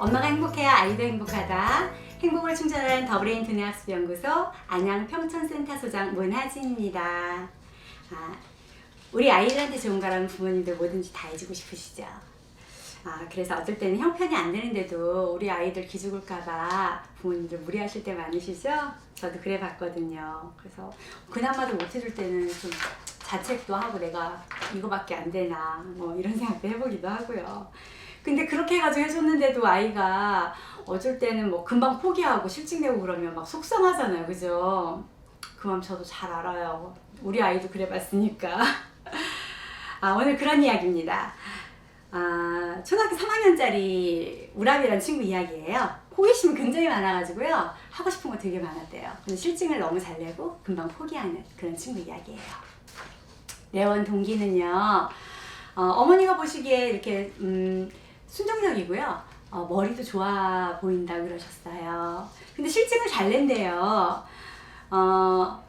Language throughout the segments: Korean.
엄마가 행복해야 아이도 행복하다. 행복을 충전하는 더브레인 두뇌학습연구소 안양 평촌센터 소장 문하진입니다. 우리 아이들한테 좋은 거라면 부모님들 뭐든지 다 해주고 싶으시죠? 그래서 어떨 때는 형편이 안 되는데도 우리 아이들 기죽을까봐 부모님들 무리하실 때 많으시죠? 저도 그래 봤거든요. 그래서 그나마도 못 해줄 때는 좀 자책도 하고 내가 이거밖에 안 되나 뭐 이런 생각도 해보기도 하고요. 근데 그렇게 해가지고 해줬는데도 아이가 어쩔 때는 뭐 금방 포기하고 실증내고 그러면 막 속상하잖아요. 그죠? 그 마음 저도 잘 알아요. 우리 아이도 그래 봤으니까. 오늘 그런 이야기입니다. 초등학교 3학년짜리 우람이라는 친구 이야기예요. 호기심이 굉장히 많아가지고요. 하고 싶은 거 되게 많았대요. 근데 실증을 너무 잘 내고 금방 포기하는 그런 친구 이야기예요. 내원 동기는요. 어머니가 보시기에 이렇게 순종적이고요. 머리도 좋아 보인다 그러셨어요. 근데 실증을 잘 낸대요.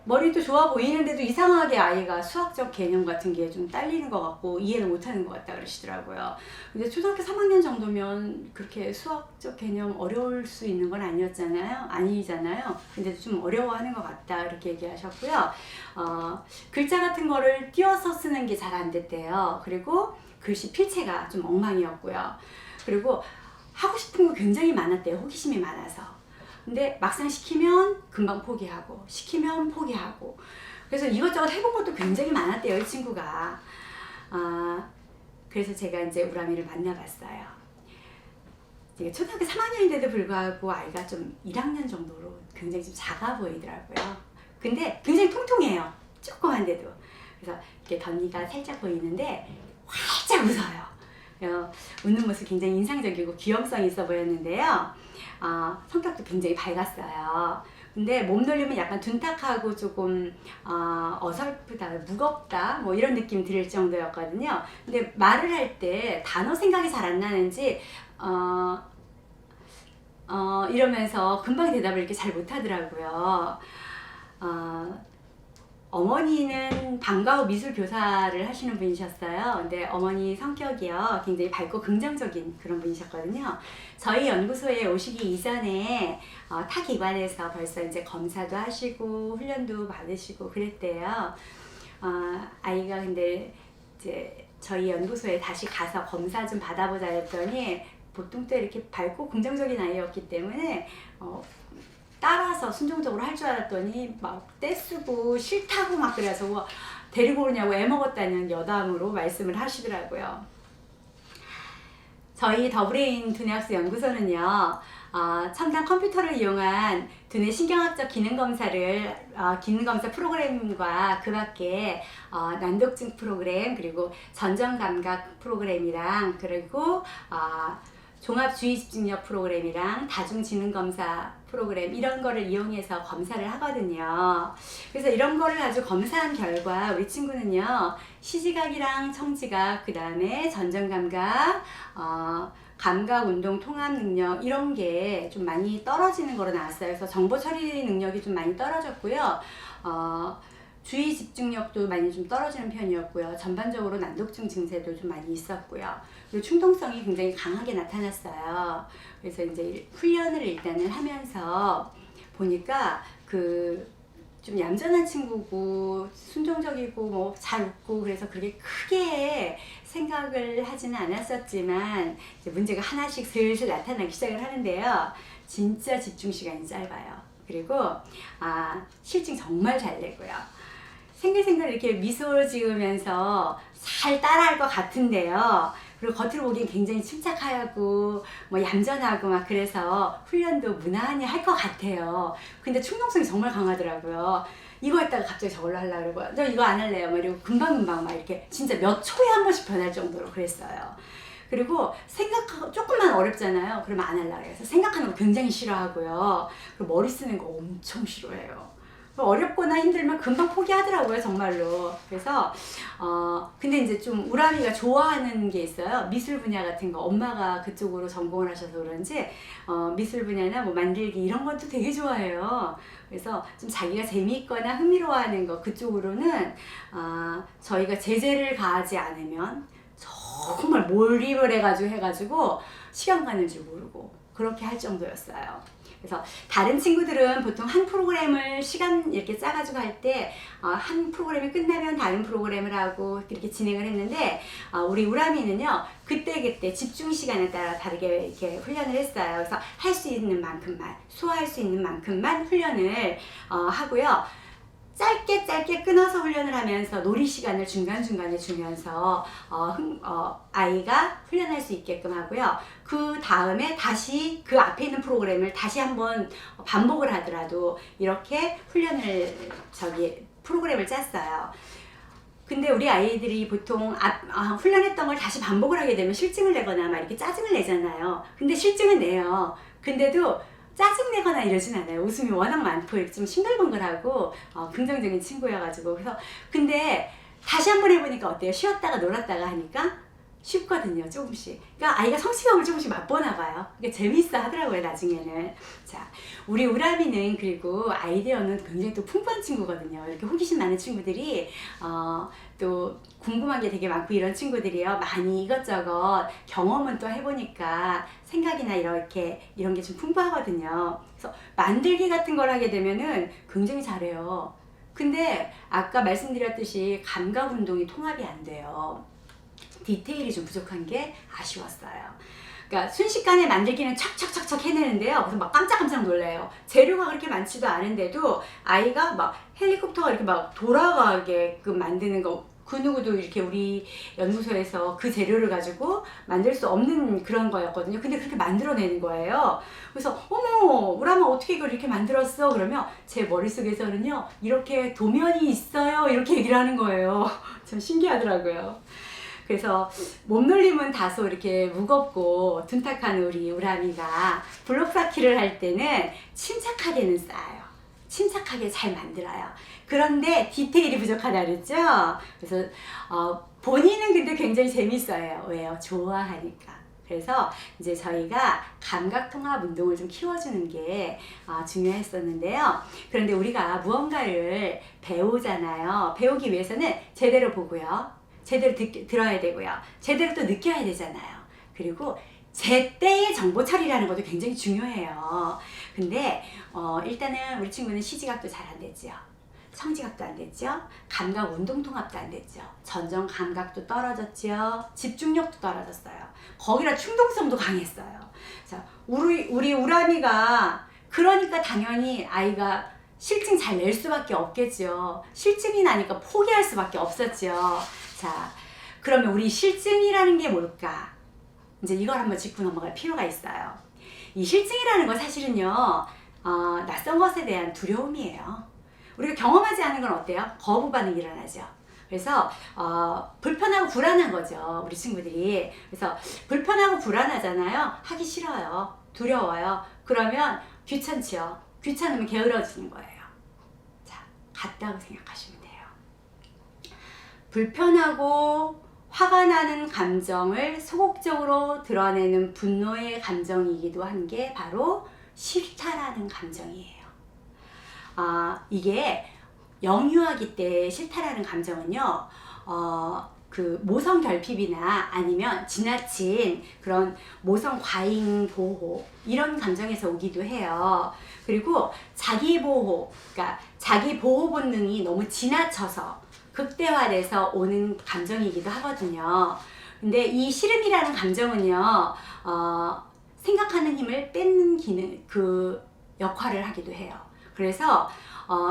머리도 좋아 보이는데도 이상하게 아이가 수학적 개념 같은 게 좀 딸리는 것 같고 이해를 못하는 것 같다 그러시더라고요. 근데 초등학교 3학년 정도면 그렇게 수학적 개념 어려울 수 있는 건 아니잖아요. 근데 좀 어려워하는 것 같다 이렇게 얘기하셨고요. 글자 같은 거를 띄어서 쓰는 게 잘 안 됐대요. 그리고 글씨 필체가 좀 엉망이었고요. 그리고 하고 싶은 거 굉장히 많았대요. 호기심이 많아서. 근데 막상 시키면 금방 포기하고 시키면 포기하고 그래서 이것저것 해본 것도 굉장히 많았대요. 이 친구가. 그래서 제가 이제 우람이를 만나봤어요. 초등학교 3학년인데도 불구하고 아이가 좀 1학년 정도로 굉장히 좀 작아 보이더라고요. 근데 굉장히 통통해요. 조그만데도. 그래서 이렇게 덧니가 살짝 보이는데 활짝 웃어요. 웃는 모습이 굉장히 인상적이고 귀염성이 있어 보였는데요. 성격도 굉장히 밝았어요. 근데 몸놀림은 약간 둔탁하고 조금 어설프다, 무겁다 뭐 이런 느낌 들을 정도였거든요. 근데 말을 할 때 단어 생각이 잘 안 나는지 이러면서 금방 대답을 이렇게 잘 못하더라고요. 어머니는 방과 후 미술 교사를 하시는 분이셨어요. 근데 어머니 성격이요 굉장히 밝고 긍정적인 그런 분이셨거든요. 저희 연구소에 오시기 이전에 타 기관에서 벌써 이제 검사도 하시고 훈련도 받으시고 그랬대요. 아이가 근데 이제 저희 연구소에 다시 가서 검사 좀 받아보자 했더니 보통 때 이렇게 밝고 긍정적인 아이였기 때문에 따라서 순종적으로 할 줄 알았더니 막 떼쓰고 싫다고 막 그래서 데리고 오냐고 애먹었다는 여담으로 말씀을 하시더라고요. 저희 더브레인 두뇌학습 연구소는요. 첨단 컴퓨터를 이용한 두뇌 신경학적 기능검사 프로그램과 그 밖에 난독증 프로그램 그리고 전정감각 프로그램이랑 그리고 종합주의집중력 프로그램이랑 다중지능검사 프로그램 이런 거를 이용해서 검사를 하거든요. 그래서 이런 거를 아주 검사한 결과 우리 친구는요. 시지각이랑 청지각 그 다음에 전정감각 감각운동 통합능력 이런 게 좀 많이 떨어지는 거로 나왔어요. 그래서 정보 처리 능력이 좀 많이 떨어졌고요. 주의 집중력도 많이 좀 떨어지는 편이었고요. 전반적으로 난독증 증세도 좀 많이 있었고요. 그리고 충동성이 굉장히 강하게 나타났어요. 그래서 이제 훈련을 일단은 하면서 보니까 좀 얌전한 친구고 순종적이고 뭐 잘 웃고 그래서 그렇게 크게 생각을 하지는 않았었지만 이제 문제가 하나씩 슬슬 나타나기 시작을 하는데요. 진짜 집중 시간이 짧아요. 그리고 실증 정말 잘 내고요. 생글생글 이렇게 미소 지으면서 잘 따라할 것 같은데요. 그리고 겉으로 보기엔 굉장히 침착하고 뭐 얌전하고 막 그래서 훈련도 무난히 할 것 같아요. 근데 충동성이 정말 강하더라고요. 이거 했다가 갑자기 저걸로 하려고 그러고 저 이거 안 할래요. 막 이러고 금방금방 막 이렇게 진짜 몇 초에 한 번씩 변할 정도로 그랬어요. 그리고 생각하고 조금만 어렵잖아요. 그러면 안 하려고 해서 생각하는 거 굉장히 싫어하고요. 그리고 머리 쓰는 거 엄청 싫어해요. 어렵거나 힘들면 금방 포기하더라고요, 정말로. 그래서 근데 이제 좀 우람이가 좋아하는 게 있어요. 미술 분야 같은 거. 엄마가 그쪽으로 전공을 하셔서 그런지 미술 분야나 뭐 만들기 이런 것도 되게 좋아해요. 그래서 좀 자기가 재미있거나 흥미로워하는 거 그쪽으로는 저희가 제재를 가하지 않으면 정말 몰입을 해가지고 시간 가는 줄 모르고 그렇게 할 정도였어요. 그래서 다른 친구들은 보통 한 프로그램을 시간 이렇게 짜가지고 할 때 한 프로그램이 끝나면 다른 프로그램을 하고 이렇게 진행을 했는데 우리 우람이는요 그때 집중 시간에 따라 다르게 이렇게 훈련을 했어요. 그래서 할 수 있는 만큼만 소화할 수 있는 만큼만 훈련을 하고요. 짧게 끊어서 훈련을 하면서 놀이 시간을 중간중간에 주면서 아이가 훈련할 수 있게끔 하고요. 그 다음에 다시 그 앞에 있는 프로그램을 다시 한번 반복을 하더라도 이렇게 훈련을 프로그램을 짰어요. 근데 우리 아이들이 보통 훈련했던 걸 다시 반복을 하게 되면 실증을 내거나 막 이렇게 짜증을 내잖아요. 근데 실증은 내요. 근데도 짜증내거나 이러진 않아요. 웃음이 워낙 많고 좀 싱글벙글하고 긍정적인 친구여가지고. 그래서 근데 다시 한번 해보니까 어때요? 쉬었다가 놀았다가 하니까 쉽거든요. 조금씩. 그러니까 아이가 성취감을 조금씩 맛보나 봐요. 그게 재미있어 하더라고요. 나중에는. 자, 우리 우람이는 그리고 아이디어는 굉장히 또 풍부한 친구거든요. 이렇게 호기심 많은 친구들이 또 궁금한 게 되게 많고 이런 친구들이요. 많이 이것저것 경험은 또 해보니까 생각이나 이런 게 좀 풍부하거든요. 그래서 만들기 같은 걸 하게 되면은 굉장히 잘해요. 근데 아까 말씀드렸듯이 감각 운동이 통합이 안 돼요. 디테일이 좀 부족한 게 아쉬웠어요. 그러니까 순식간에 만들기는 척척척척 해내는데요. 그래서 막 깜짝깜짝 놀래요. 재료가 그렇게 많지도 않은데도 아이가 막 헬리콥터가 이렇게 막 돌아가게끔 만드는 거, 그 누구도 이렇게 우리 연구소에서 그 재료를 가지고 만들 수 없는 그런 거였거든요. 근데 그렇게 만들어내는 거예요. 그래서 어머 우람아 어떻게 이걸 이렇게 만들었어? 그러면 제 머릿속에서는요 이렇게 도면이 있어요 이렇게 얘기를 하는 거예요. 참 신기하더라고요. 그래서 몸놀림은 다소 이렇게 무겁고 둔탁한 우리 우람이가 블록 쌓기를 할 때는 침착하게는 쌓아요. 침착하게 잘 만들어요. 그런데 디테일이 부족하다 그랬죠? 그래서 본인은 근데 굉장히 재밌어요. 왜요? 좋아하니까. 그래서 이제 저희가 감각통합 운동을 좀 키워주는 게 중요했었는데요. 그런데 우리가 무언가를 배우잖아요. 배우기 위해서는 제대로 보고요. 제대로 들어야 되고요. 제대로 또 느껴야 되잖아요. 그리고 제때의 정보 처리라는 것도 굉장히 중요해요. 근데 일단은 우리 친구는 시지각도 잘 안 됐죠. 성지각도 안 됐죠. 감각 운동통합도 안 됐죠. 전정 감각도 떨어졌죠. 집중력도 떨어졌어요. 거기다 충동성도 강했어요. 자, 우리 우람이가 그러니까 당연히 아이가 실증 잘 낼 수밖에 없겠죠. 실증이 나니까 포기할 수밖에 없었죠. 자, 그러면 우리 실증이라는 게 뭘까? 이제 이걸 한번 짚고 넘어갈 필요가 있어요. 이 실증이라는 건 사실은요, 낯선 것에 대한 두려움이에요. 우리가 경험하지 않은 건 어때요? 거부 반응이 일어나죠. 그래서 불편하고 불안한 거죠. 우리 친구들이. 그래서 불편하고 불안하잖아요. 하기 싫어요. 두려워요. 그러면 귀찮지요. 귀찮으면 게으러지는 거예요. 자, 같다고 생각하시면 돼요. 불편하고 화가 나는 감정을 소극적으로 드러내는 분노의 감정이기도 한 게 바로 싫다라는 감정이에요. 이게 영유아기 때 싫다라는 감정은요, 그 모성 결핍이나 아니면 지나친 그런 모성 과잉 보호 이런 감정에서 오기도 해요. 그리고 자기 보호, 그러니까 자기 보호 본능이 너무 지나쳐서 극대화돼서 오는 감정이기도 하거든요. 근데 이 싫음이라는 감정은요, 생각하는 힘을 뺏는 기능, 그 역할을 하기도 해요. 그래서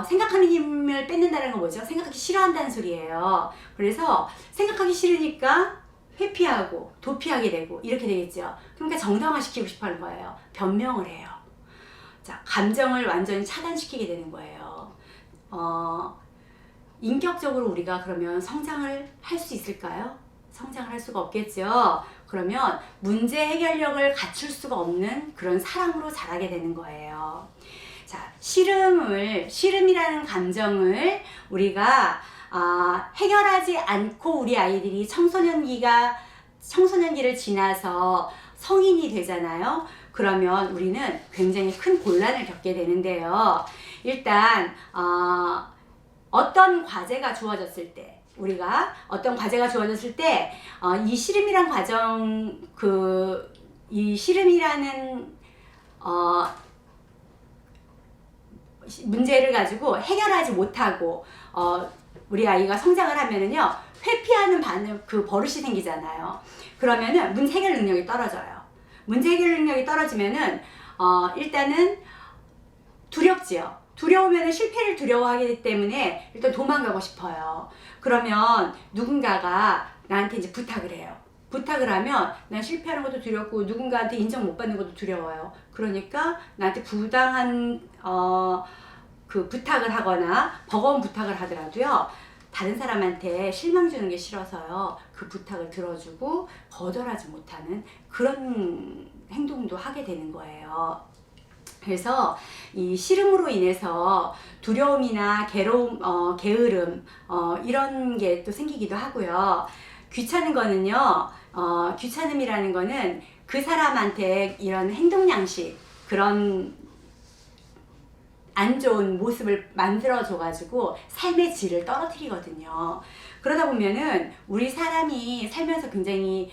생각하는 힘을 뺏는다는 건 뭐죠? 생각하기 싫어한다는 소리예요. 그래서 생각하기 싫으니까 회피하고 도피하게 되고 이렇게 되겠죠. 그러니까 정당화시키고 싶어 하는 거예요. 변명을 해요. 자, 감정을 완전히 차단시키게 되는 거예요. 인격적으로 우리가 그러면 성장을 할 수 있을까요? 성장을 할 수가 없겠죠. 그러면 문제 해결력을 갖출 수가 없는 그런 사람으로 자라게 되는 거예요. 자, 싫음이라는 감정을 우리가 해결하지 않고 우리 아이들이 청소년기를 지나서 성인이 되잖아요. 그러면 우리는 굉장히 큰 곤란을 겪게 되는데요. 일단 어떤 과제가 주어졌을 때 이 싫음이란 과정, 이 싫음이라는 문제를 가지고 해결하지 못하고 우리 아이가 성장을 하면은요, 회피하는 그 버릇이 생기잖아요. 그러면은 문제 해결 능력이 떨어져요. 문제 해결 능력이 떨어지면은 일단은 두렵지요. 두려우면은 실패를 두려워하기 때문에 일단 도망가고 싶어요. 그러면 누군가가 나한테 이제 부탁을 해요. 부탁을 하면 난 실패하는 것도 두렵고 누군가한테 인정 못 받는 것도 두려워요. 그러니까 나한테 부당한 그 부탁을 하거나 버거운 부탁을 하더라도요, 다른 사람한테 실망 주는 게 싫어서요, 그 부탁을 들어주고 거절하지 못하는 그런 행동도 하게 되는 거예요. 그래서 이 싫음으로 인해서 두려움이나 괴로움, 게으름 이런 게 또 생기기도 하고요. 귀찮은 거는요, 귀찮음이라는 거는 그 사람한테 이런 행동 양식, 그런 안 좋은 모습을 만들어줘 가지고 삶의 질을 떨어뜨리거든요. 그러다 보면은 우리 사람이 살면서 굉장히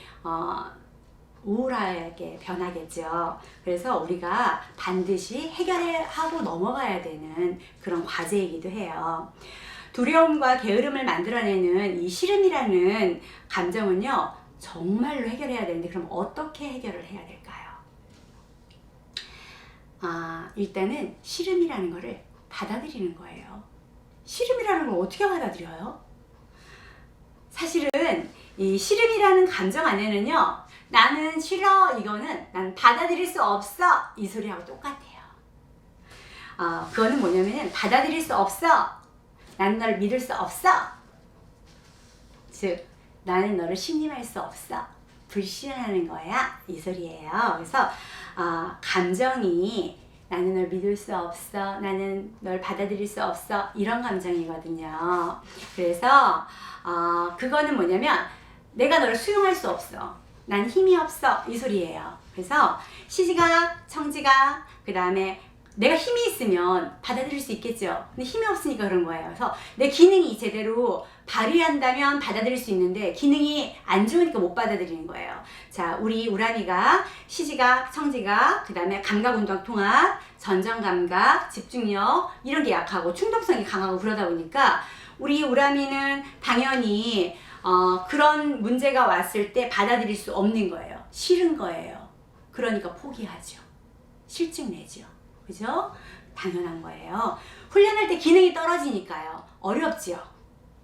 우울하게 변하겠죠. 그래서 우리가 반드시 해결하고 넘어가야 되는 그런 과제이기도 해요. 두려움과 게으름을 만들어내는 이 싫음이라는 감정은요, 정말로 해결해야 되는데, 그럼 어떻게 해결을 해야 될까요? 일단은 싫음이라는 거를 받아들이는 거예요. 싫음이라는 걸 어떻게 받아들여요? 사실은 이 싫음이라는 감정 안에는요, 나는 싫어, 이거는 난 받아들일 수 없어, 이 소리하고 똑같아요. 그거는 뭐냐면 받아들일 수 없어, 난 널 믿을 수 없어, 즉 나는 너를 신임할 수 없어, 불신하는 거야, 이 소리예요. 그래서 감정이 나는 널 믿을 수 없어, 나는 널 받아들일 수 없어, 이런 감정이거든요. 그래서 그거는 뭐냐면 내가 너를 수용할 수 없어, 난 힘이 없어, 이 소리예요. 그래서 시지각, 청지각, 그 다음에 내가 힘이 있으면 받아들일 수 있겠죠. 근데 힘이 없으니까 그런 거예요. 그래서 내 기능이 제대로 발휘한다면 받아들일 수 있는데 기능이 안 좋으니까 못 받아들이는 거예요. 자, 우리 우람이가 시지각, 청지각, 그 다음에 감각운동통합, 전정감각, 집중력 이런 게 약하고 충동성이 강하고 그러다 보니까 우리 우람이는 당연히 그런 문제가 왔을 때 받아들일 수 없는 거예요. 싫은 거예요. 그러니까 포기하죠. 실증 내죠. 그죠? 당연한 거예요. 훈련할 때 기능이 떨어지니까요. 어렵지요.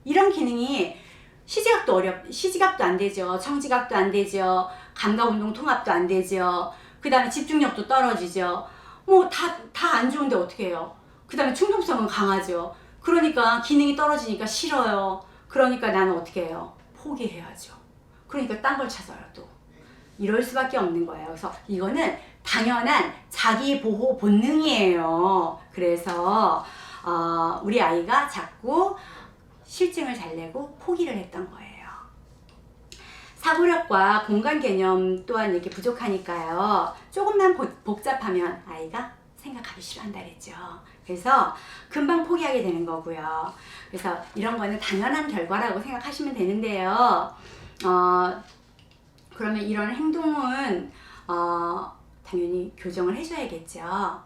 이런 기능이 시지각도 안 되죠. 청지각도 안 되죠. 감각운동 통합도 안 되죠. 그 다음에 집중력도 떨어지죠. 뭐 다 안 좋은데 어떻게 해요? 그 다음에 충동성은 강하죠. 그러니까 기능이 떨어지니까 싫어요. 그러니까 나는 어떻게 해요? 포기해야죠. 그러니까 딴 걸 찾아요 또. 이럴 수밖에 없는 거예요. 그래서 이거는 당연한 자기 보호 본능이에요. 그래서 우리 아이가 자꾸 실증을 잘 내고 포기를 했던 거예요. 사고력과 공간 개념 또한 이렇게 부족하니까요. 조금만 복잡하면 아이가 생각하기 싫어한다 그랬죠. 그래서 금방 포기하게 되는 거고요. 그래서 이런 거는 당연한 결과라고 생각하시면 되는데요. 그러면 이런 행동은 당연히 교정을 해줘야겠죠.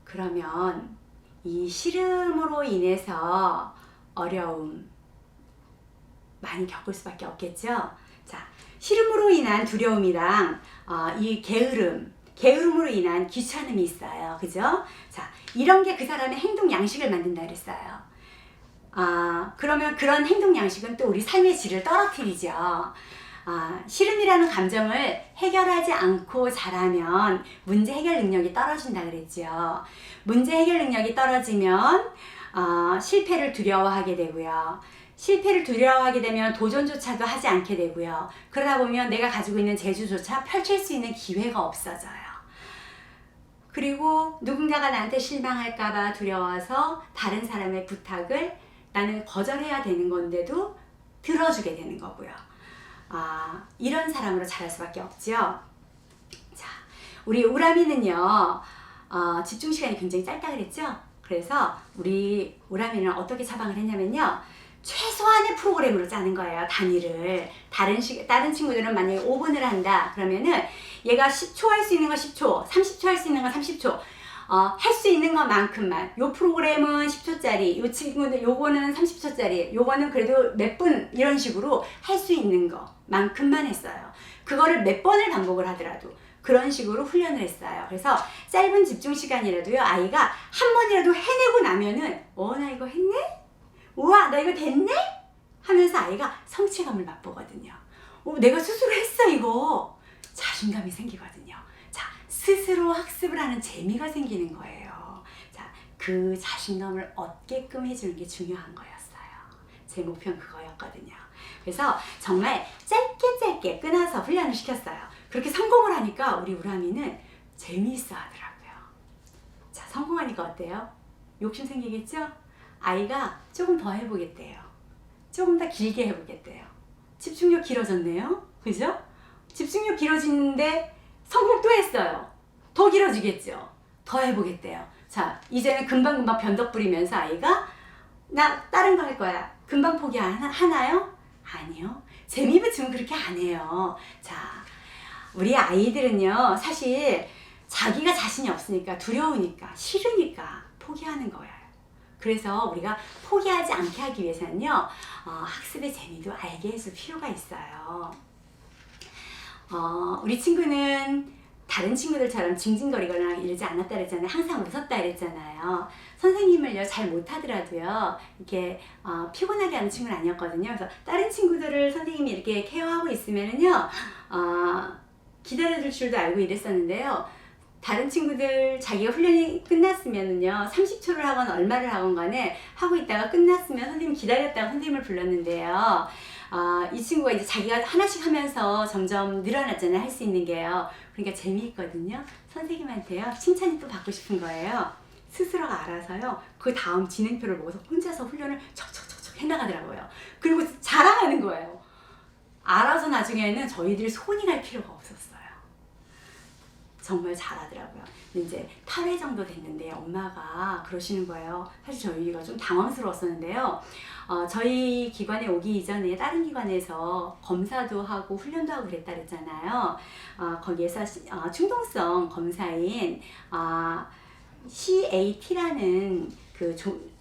그러면 이 싫음으로 인해서 어려움 많이 겪을 수밖에 없겠죠. 자, 싫음으로 인한 두려움이랑 이 게으름으로 인한 귀찮음이 있어요. 그죠? 자, 이런 게 그 사람의 행동 양식을 만든다 그랬어요. 그러면 그런 행동 양식은 또 우리 삶의 질을 떨어뜨리죠. 싫음이라는 감정을 해결하지 않고 자라면 문제 해결 능력이 떨어진다 그랬죠. 문제 해결 능력이 떨어지면 실패를 두려워하게 되고요. 실패를 두려워하게 되면 도전조차도 하지 않게 되고요. 그러다 보면 내가 가지고 있는 재주조차 펼칠 수 있는 기회가 없어져요. 그리고 누군가가 나한테 실망할까봐 두려워서 다른 사람의 부탁을 나는 거절해야 되는 건데도 들어주게 되는 거고요. 이런 사람으로 자랄 수밖에 없죠. 자, 우리 우람이는요, 집중 시간이 굉장히 짧다 그랬죠. 그래서 우리 우람이는 어떻게 처방을 했냐면요, 최소한의 프로그램으로 짜는 거예요. 단위를. 다른 친구들은 만약에 5분을 한다 그러면은 얘가 10초 할 수 있는 거 10초, 30초 할 수 있는 거 30초. 할 수 있는 것만큼만. 요 프로그램은 10초짜리, 요 친구는 요거는 30초짜리, 요거는 그래도 몇 분 이런 식으로 할 수 있는 것만큼만 했어요. 그거를 몇 번을 반복을 하더라도 그런 식으로 훈련을 했어요. 그래서 짧은 집중 시간이라도요, 아이가 한 번이라도 해내고 나면은 나 이거 했네? 우와, 나 이거 됐네? 하면서 아이가 성취감을 맛보거든요. 내가 스스로 했어 이거. 자신감이 생기거든요. 자, 스스로 학습을 하는 재미가 생기는 거예요. 자, 그 자신감을 얻게끔 해주는 게 중요한 거였어요. 제 목표는 그거였거든요. 그래서 정말 짧게 끊어서 훈련을 시켰어요. 그렇게 성공을 하니까 우리 우람이는 재미있어 하더라고요. 자, 성공하니까 어때요? 욕심 생기겠죠? 아이가 조금 더 해보겠대요. 조금 더 길게 해보겠대요. 집중력 길어졌네요. 그죠? 집중력 길어지는데 성공 또 했어요. 더 길어지겠죠? 더 해보겠대요. 자, 이제는 금방금방 변덕 부리면서 아이가 나 다른 거 할 거야. 금방 포기하나요? 아니요. 재미 붙이면 그렇게 안 해요. 자, 우리 아이들은요, 사실 자기가 자신이 없으니까, 두려우니까, 싫으니까 포기하는 거예요. 그래서 우리가 포기하지 않게 하기 위해서는요, 학습의 재미도 알게 해줄 필요가 있어요. 우리 친구는 다른 친구들처럼 징징거리거나 이러지 않았다 그랬잖아요. 항상 웃었다 그랬잖아요. 선생님을요, 잘 못하더라도요, 이렇게 피곤하게 하는 친구는 아니었거든요. 그래서 다른 친구들을 선생님이 이렇게 케어하고 있으면은요, 기다려줄 줄도 알고 이랬었는데요. 다른 친구들 자기가 훈련이 끝났으면은요, 30초를 하건 얼마를 하건 간에 하고 있다가 끝났으면 선생님 기다렸다가 선생님을 불렀는데요. 이 친구가 이제 자기가 하나씩 하면서 점점 늘어났잖아요. 할 수 있는 게요. 그러니까 재미있거든요. 선생님한테요, 칭찬이 또 받고 싶은 거예요. 스스로가 알아서요, 그 다음 진행표를 보고서 혼자서 훈련을 척척척척 해나가더라고요. 그리고 자랑하는 거예요. 알아서 나중에는 저희들이 손이 갈 필요가 없었어요. 정말 잘하더라고요. 이제 8회 정도 됐는데 엄마가 그러시는 거예요. 사실 저희가 좀 당황스러웠었는데요. 저희 기관에 오기 이전에 다른 기관에서 검사도 하고 훈련도 하고 그랬다 그랬잖아요. 거기에서 충동성 검사인 CAT라는 그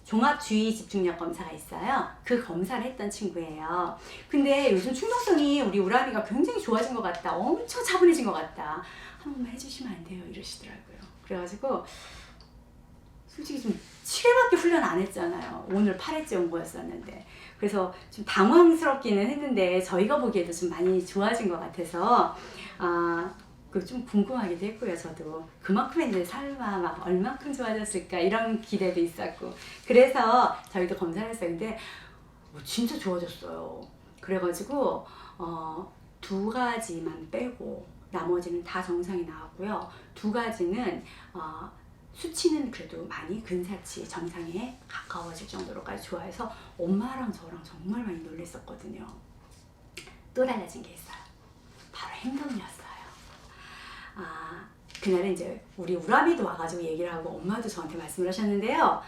종합주의 집중력 검사가 있어요. 그 검사를 했던 친구예요. 근데 요즘 충동성이 우리 우람이가 굉장히 좋아진 것 같다. 엄청 차분해진 것 같다. 한 번만 해주시면 안 돼요? 이러시더라고요. 그래가지고 솔직히 좀 7회밖에 훈련 안 했잖아요. 오늘 8회째 온 거였었는데. 그래서 좀 당황스럽기는 했는데 저희가 보기에도 좀 많이 좋아진 것 같아서 그 좀 궁금하기도 했고요. 저도 그만큼 했는데 설마 막 얼만큼 좋아졌을까 이런 기대도 있었고, 그래서 저희도 검사를 했어요. 근데 진짜 좋아졌어요. 그래가지고 2가지만 빼고 나머지는 다 정상이 나왔고요. 2가지는 수치는 그래도 많이 근사치 정상에 가까워질 정도로까지 좋아해서 엄마랑 저랑 정말 많이 놀랬었거든요. 또 달라진 게 있어요. 바로 행동이었어요. 그날은 이제 우리 우람이도 와가지고 얘기를 하고 엄마도 저한테 말씀을 하셨는데요.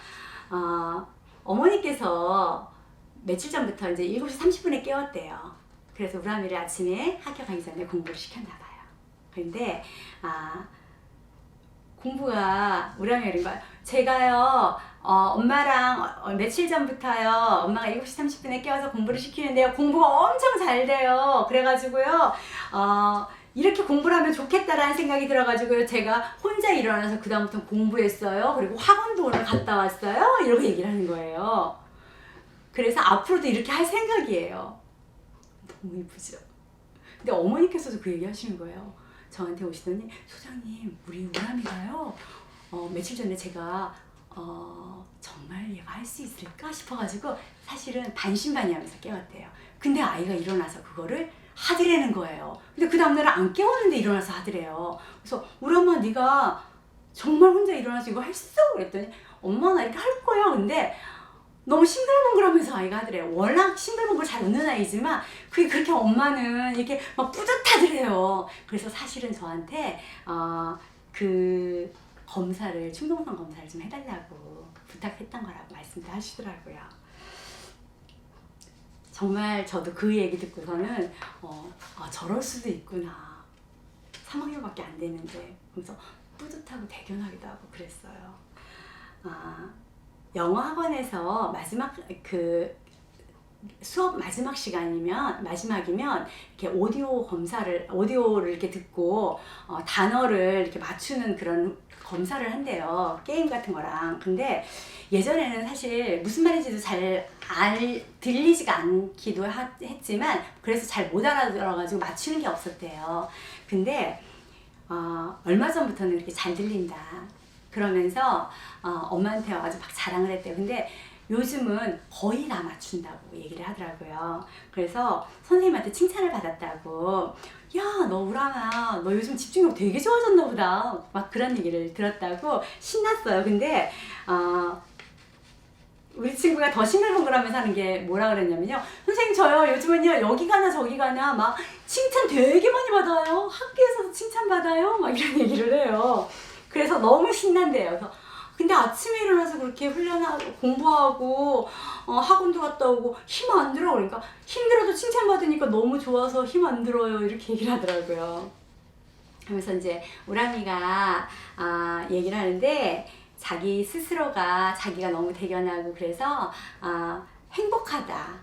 어머니께서 며칠 전부터 이제 7시 30분에 깨웠대요. 그래서 우람이를 아침에 학교 가기 전에 공부를 시켰나 봐요. 근데 공부가 우람이가 이런 거예요. 제가요 엄마랑 며칠 전부터요 엄마가 7시 30분에 깨워서 공부를 시키는데요, 공부가 엄청 잘 돼요. 그래가지고요 이렇게 공부를 하면 좋겠다라는 생각이 들어가지고요, 제가 혼자 일어나서 그 다음부터 공부했어요. 그리고 학원도 오늘 갔다 왔어요. 이러고 얘기를 하는 거예요. 그래서 앞으로도 이렇게 할 생각이에요. 너무 이쁘죠? 근데 어머니께서도 그 얘기 하시는 거예요. 저한테 오시더니, 소장님, 우리 우람이가요 며칠 전에 제가 정말 얘가 할 수 있을까 싶어가지고 사실은 반신반의하면서 깨웠대요. 근데 아이가 일어나서 그거를 하더라는 거예요. 근데 그 다음날은 안 깨웠는데 일어나서 하더래요. 그래서 우람아, 네가 정말 혼자 일어나서 이거 했어? 그랬더니 엄마 나 이렇게 할 거야. 근데 너무 싱글벙글하면서 아이가 하더래요. 워낙 싱글벙글 잘 웃는 아이지만 그게 그렇게 엄마는 이렇게 막 뿌듯하더래요. 그래서 사실은 저한테 그 검사를, 충동성 검사를 좀 해달라고 부탁했던 거라고 말씀도 하시더라고요. 정말 저도 그 얘기 듣고서는 저럴 수도 있구나. 3학년밖에 안 됐는데, 그래서 뿌듯하고 대견하기도 하고 그랬어요. 영어 학원에서 마지막 수업 마지막이면 이렇게 오디오를 이렇게 듣고 단어를 이렇게 맞추는 그런 검사를 한대요. 게임 같은 거랑. 근데 예전에는 사실 무슨 말인지도 잘 들리지가 않기도 했지만, 그래서 잘 못 알아들어가지고 맞추는 게 없었대요. 근데 얼마 전부터는 이렇게 잘 들린다 그러면서 엄마한테 와가지고 막 자랑을 했대요. 근데 요즘은 거의 다 맞춘다고 얘기를 하더라고요. 그래서 선생님한테 칭찬을 받았다고, 야, 너 우람아, 너 요즘 집중력 되게 좋아졌나 보다, 막 그런 얘기를 들었다고 신났어요. 근데 우리 친구가 더 싱글벙글하면서 하는 게 뭐라 그랬냐면요, 선생님 저요 요즘은요 여기 가나 저기 가나 막 칭찬 되게 많이 받아요. 학교에서도 칭찬 받아요. 막 이런 얘기를 해요. 그래서 너무 신난대요. 그래서 근데 아침에 일어나서 그렇게 훈련하고 공부하고 학원도 갔다 오고 힘 안 들어. 그러니까 힘들어도 칭찬받으니까 너무 좋아서 힘 안 들어요, 이렇게 얘기를 하더라고요. 하면서 이제 우람이가 얘기를 하는데, 자기 스스로가 자기가 너무 대견하고 그래서 행복하다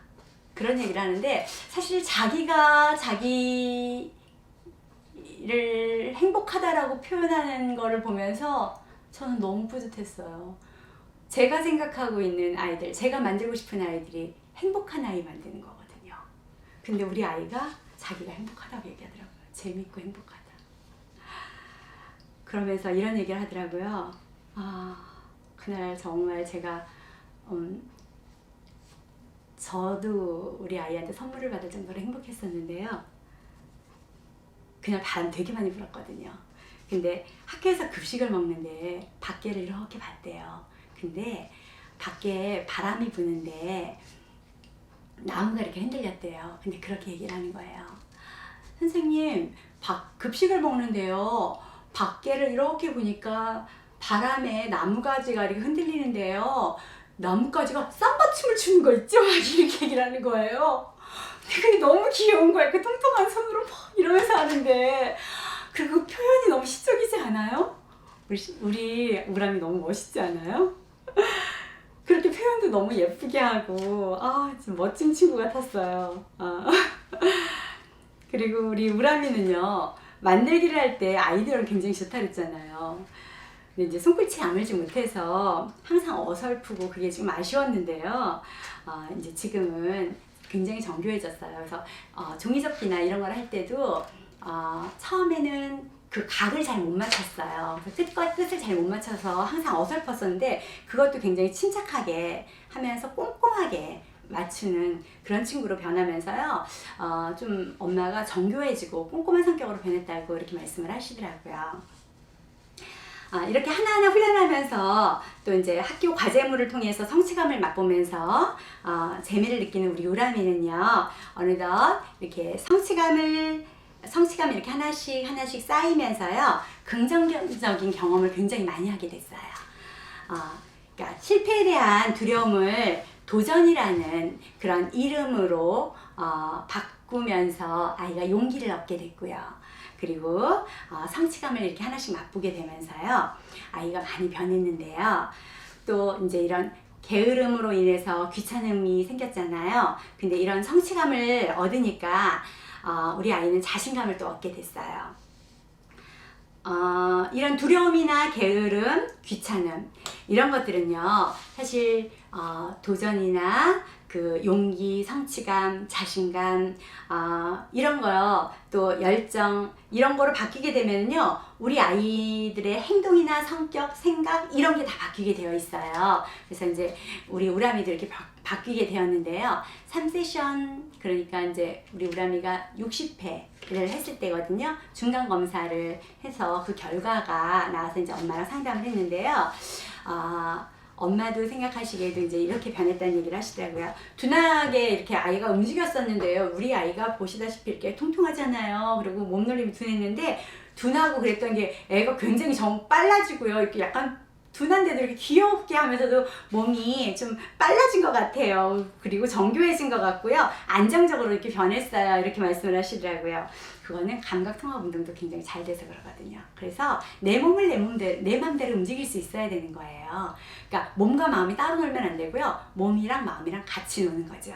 그런 얘기를 하는데, 사실 자기가 자기를 행복하다라고 표현하는 거를 보면서 저는 너무 뿌듯했어요. 제가 생각하고 있는 아이들, 제가 만들고 싶은 아이들이 행복한 아이 만드는 거거든요. 근데 우리 아이가 자기가 행복하다고 얘기하더라고요. 재밌고 행복하다. 그러면서 이런 얘기를 하더라고요. 그날 정말 제가 저도 우리 아이한테 선물을 받을 정도로 행복했었는데요. 그날 바람 되게 많이 불었거든요. 근데 학교에서 급식을 먹는데 밖에를 이렇게 봤대요. 근데 밖에 바람이 부는데 나무가 이렇게 흔들렸대요. 근데 그렇게 얘기를 하는 거예요. 선생님, 급식을 먹는데요, 밖에를 이렇게 보니까 바람에 나무가지가 이렇게 흔들리는데요, 나무가지가 쌈바춤을 추는 거 있죠? 이렇게 얘기를 하는 거예요. 그게 너무 귀여운 거예요. 그 통통한 손으로 막 이러면서 하는데, 그리고 그 표현이 너무 시적이지 않아요? 우리 우람이 너무 멋있지 않아요? 그렇게 표현도 너무 예쁘게 하고, 진짜 멋진 친구 같았어요. 그리고 우리 우람이는요, 만들기를 할 때 아이디어를 굉장히 좋다 그랬잖아요. 근데 이제 손끝이 아물지 못해서 항상 어설프고 그게 좀 아쉬웠는데요. 이제 지금은 굉장히 정교해졌어요. 그래서 종이접기나 이런 걸 할 때도 처음에는 그 각을 잘 못 맞췄어요. 끝과 끝을 잘 못 맞춰서 항상 어설펐었는데, 그것도 굉장히 침착하게 하면서 꼼꼼하게 맞추는 그런 친구로 변하면서요, 좀 엄마가 정교해지고 꼼꼼한 성격으로 변했다고 이렇게 말씀을 하시더라고요. 이렇게 하나하나 훈련하면서 또 이제 학교 과제물을 통해서 성취감을 맛보면서 재미를 느끼는 우리 우람이는요, 어느덧 이렇게 성취감이 이렇게 하나씩 쌓이면서요, 긍정적인 경험을 굉장히 많이 하게 됐어요. 그러니까 실패에 대한 두려움을 도전이라는 그런 이름으로 바꾸면서 아이가 용기를 얻게 됐고요. 그리고 성취감을 이렇게 하나씩 맛보게 되면서요, 아이가 많이 변했는데요. 또 이제 이런 게으름으로 인해서 귀찮음이 생겼잖아요. 근데 이런 성취감을 얻으니까 우리 아이는 자신감을 또 얻게 됐어요. 이런 두려움이나 게으름, 귀찮음 이런 것들은요, 사실 도전이나 그 용기, 성취감, 자신감 이런 거요, 또 열정 이런 거로 바뀌게 되면요, 우리 아이들의 행동이나 성격, 생각 이런 게 다 바뀌게 되어 있어요. 그래서 이제 우리 우람이도 이렇게 바뀌게 되었는데요. 3세션, 그러니까 이제 우리 우람이가 60회를 했을 때거든요. 중간 검사를 해서 그 결과가 나와서 이제 엄마랑 상담을 했는데요. 엄마도 생각하시기에도 이제 이렇게 변했다는 얘기를 하시더라고요. 둔하게 이렇게 아이가 움직였었는데요. 우리 아이가 보시다시피 이렇게 통통하잖아요. 그리고 몸놀림이 둔했는데, 둔하고 그랬던 게 애가 굉장히 빨라지고요. 이렇게 약간 둔한데도 이렇게 귀엽게 하면서도 몸이 좀 빨라진 것 같아요. 그리고 정교해진 것 같고요. 안정적으로 이렇게 변했어요. 이렇게 말씀을 하시더라고요. 그거는 감각통합 운동도 굉장히 잘 돼서 그러거든요. 그래서 내 몸을 내 맘대로 움직일 수 있어야 되는 거예요. 그러니까 몸과 마음이 따로 놀면 안 되고요. 몸이랑 마음이랑 같이 노는 거죠.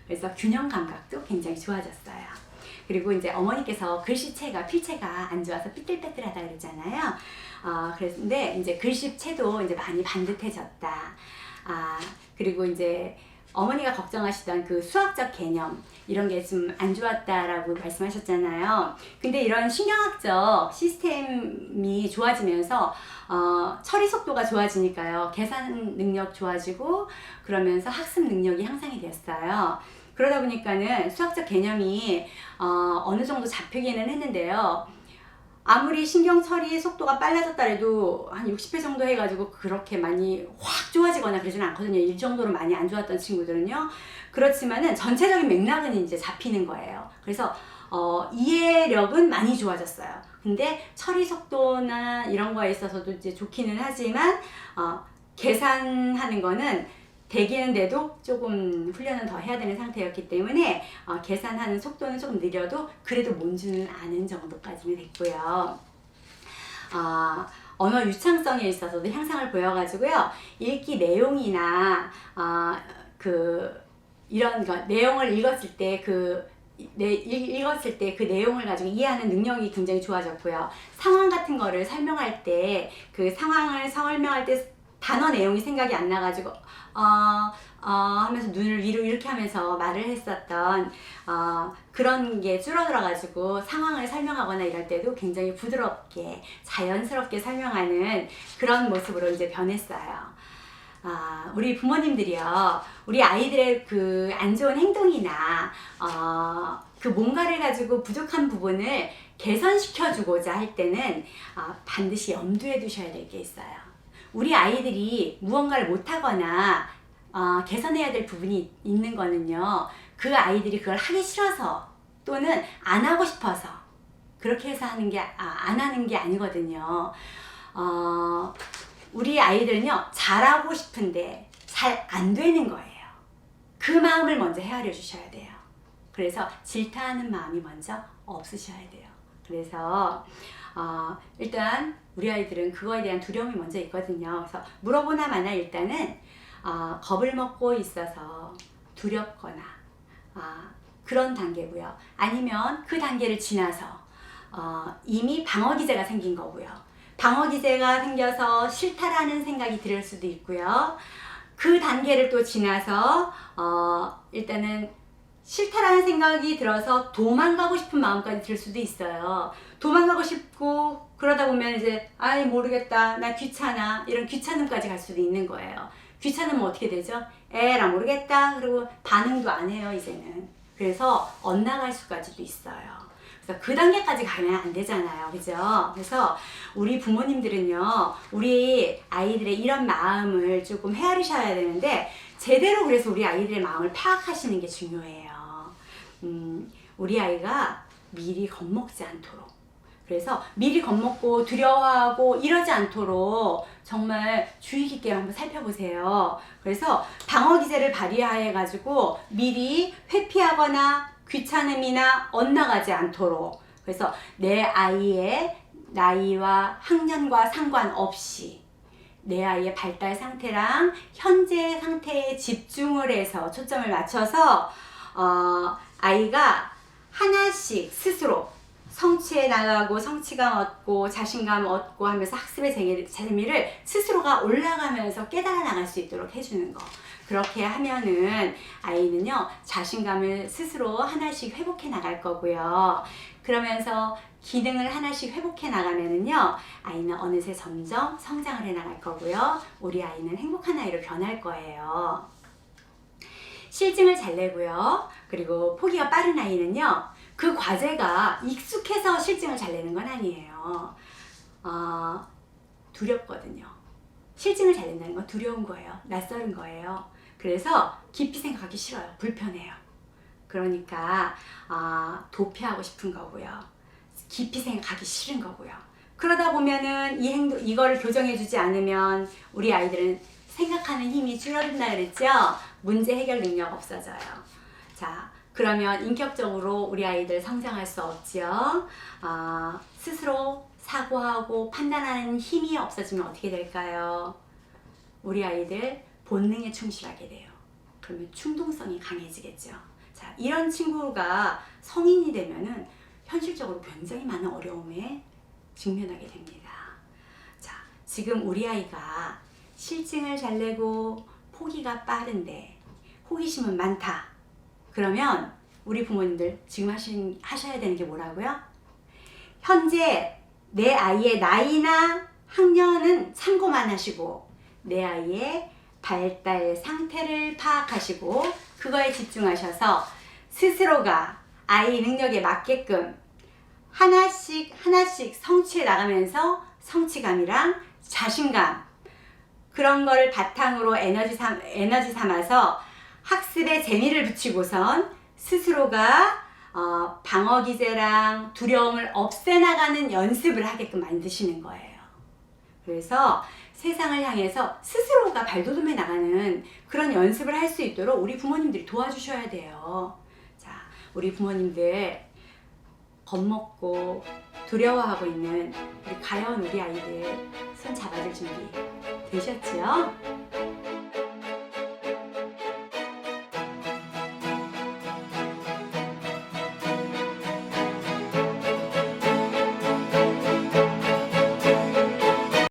그래서 균형 감각도 굉장히 좋아졌어요. 그리고 이제 어머니께서 글씨체가 필체가 안 좋아서 삐뚤빼뚤하다 그러잖아요. 그런데 이제 글씨체도 이제 많이 반듯해졌다. 그리고 이제 어머니가 걱정하시던 그 수학적 개념 이런 게 좀 안 좋았다라고 말씀하셨잖아요. 근데 이런 신경학적 시스템이 좋아지면서 처리 속도가 좋아지니까요. 계산 능력 좋아지고 그러면서 학습 능력이 향상이 됐어요. 그러다 보니까는 수학적 개념이 어느 정도 잡히기는 했는데요. 아무리 신경 처리 속도가 빨라졌다 해도 한 60회 정도 해가지고 그렇게 많이 확 좋아지거나 그러지는 않거든요. 이 정도로 많이 안 좋았던 친구들은요. 그렇지만은 전체적인 맥락은 이제 잡히는 거예요. 그래서 이해력은 많이 좋아졌어요. 근데 처리 속도나 이런 거에 있어서도 이제 좋기는 하지만 계산하는 거는 되기는데도 조금 훈련은 더 해야 되는 상태였기 때문에 계산하는 속도는 조금 느려도 그래도 뭔지는 아는 정도까지는 됐고요. 언어 유창성에 있어서도 향상을 보여가지고요. 읽기 내용이나 이런 거 내용을 읽었을 때 읽었을 때 그 내용을 가지고 이해하는 능력이 굉장히 좋아졌고요. 상황 같은 거를 설명할 때 그 상황을 설명할 때 단어 내용이 생각이 안 나가지고 하면서 눈을 위로 이렇게 하면서 말을 했었던 그런 게 줄어들어가지고 상황을 설명하거나 이럴 때도 굉장히 부드럽게 자연스럽게 설명하는 그런 모습으로 이제 변했어요. 우리 부모님들이요, 우리 아이들의 그 안 좋은 행동이나 그 뭔가를 가지고 부족한 부분을 개선시켜 주고자 할 때는 반드시 염두에 두셔야 될 게 있어요. 우리 아이들이 무언가를 못하거나 개선해야 될 부분이 있는 거는요, 그 아이들이 그걸 하기 싫어서 또는 안 하고 싶어서 그렇게 해서 하는 게 안 하는 게 아니거든요. 우리 아이들은요, 잘하고 싶은데 잘 안 되는 거예요. 그 마음을 먼저 헤아려 주셔야 돼요. 그래서 질타하는 마음이 먼저 없으셔야 돼요. 그래서 일단 우리 아이들은 그거에 대한 두려움이 먼저 있거든요. 그래서 물어보나 마나 일단은 겁을 먹고 있어서 두렵거나 그런 단계고요. 아니면 그 단계를 지나서 이미 방어기제가 생긴 거고요. 방어기제가 생겨서 싫다라는 생각이 들 수도 있고요. 그 단계를 또 지나서 일단은 싫다라는 생각이 들어서 도망가고 싶은 마음까지 들 수도 있어요. 도망가고 싶고 그러다 보면 이제 아이 모르겠다, 나 귀찮아, 이런 귀찮음까지 갈 수도 있는 거예요. 귀찮으면 어떻게 되죠? 에라 모르겠다, 그리고 반응도 안 해요 이제는. 그래서 엇나갈 수까지도 있어요. 그래서 그 단계까지 가면 안 되잖아요, 그죠? 그래서 우리 부모님들은요, 우리 아이들의 이런 마음을 조금 헤아리셔야 되는데 제대로 그래서 우리 아이들의 마음을 파악하시는 게 중요해요. 우리 아이가 미리 겁먹지 않도록, 그래서 미리 겁먹고 두려워하고 이러지 않도록 정말 주의 깊게 한번 살펴보세요. 그래서 방어기제를 발휘해 가지고 미리 회피하거나 귀찮음이나 엇나가지 않도록, 그래서 내 아이의 나이와 학년과 상관없이 내 아이의 발달 상태랑 현재 상태에 집중을 해서 초점을 맞춰서 아이가 하나씩 스스로 성취해 나가고 성취감 얻고 자신감 얻고 하면서 학습의 재미를 스스로가 올라가면서 깨달아 나갈 수 있도록 해주는 거. 그렇게 하면은 아이는요, 자신감을 스스로 하나씩 회복해 나갈 거고요. 그러면서 기능을 하나씩 회복해 나가면은요, 아이는 어느새 점점 성장을 해 나갈 거고요. 우리 아이는 행복한 아이로 변할 거예요. 실증을 잘 내고요. 그리고 포기가 빠른 아이는요, 그 과제가 익숙해서 실증을 잘 내는 건 아니에요. 두렵거든요. 실증을 잘 낸다는 건 두려운 거예요. 낯설은 거예요. 그래서 깊이 생각하기 싫어요. 불편해요. 그러니까 도피하고 싶은 거고요. 깊이 생각하기 싫은 거고요. 그러다 보면은 이거를 교정해주지 않으면 우리 아이들은 생각하는 힘이 줄어든다 그랬죠? 문제 해결 능력 없어져요. 자, 그러면 인격적으로 우리 아이들 성장할 수 없지요. 스스로 사고하고 판단하는 힘이 없어지면 어떻게 될까요? 우리 아이들 본능에 충실하게 돼요. 그러면 충동성이 강해지겠죠. 자, 이런 친구가 성인이 되면은 현실적으로 굉장히 많은 어려움에 직면하게 됩니다. 자, 지금 우리 아이가 실증을 잘 내고 포기가 빠른데 호기심은 많다. 그러면 우리 부모님들 지금 하셔야 되는 게 뭐라고요? 현재 내 아이의 나이나 학년은 참고만 하시고 내 아이의 발달 상태를 파악하시고 그거에 집중하셔서 스스로가 아이 능력에 맞게끔 하나씩 성취해 나가면서 성취감이랑 자신감 그런 거를 바탕으로 에너지 삼아서 학습에 재미를 붙이고선 스스로가 방어 기제랑 두려움을 없애나가는 연습을 하게끔 만드시는 거예요. 그래서 세상을 향해서 스스로가 발돋움해 나가는 그런 연습을 할 수 있도록 우리 부모님들이 도와주셔야 돼요. 자, 우리 부모님들 겁먹고 두려워하고 있는 우리 가여운 우리 아이들 손 잡아줄 준비 되셨죠?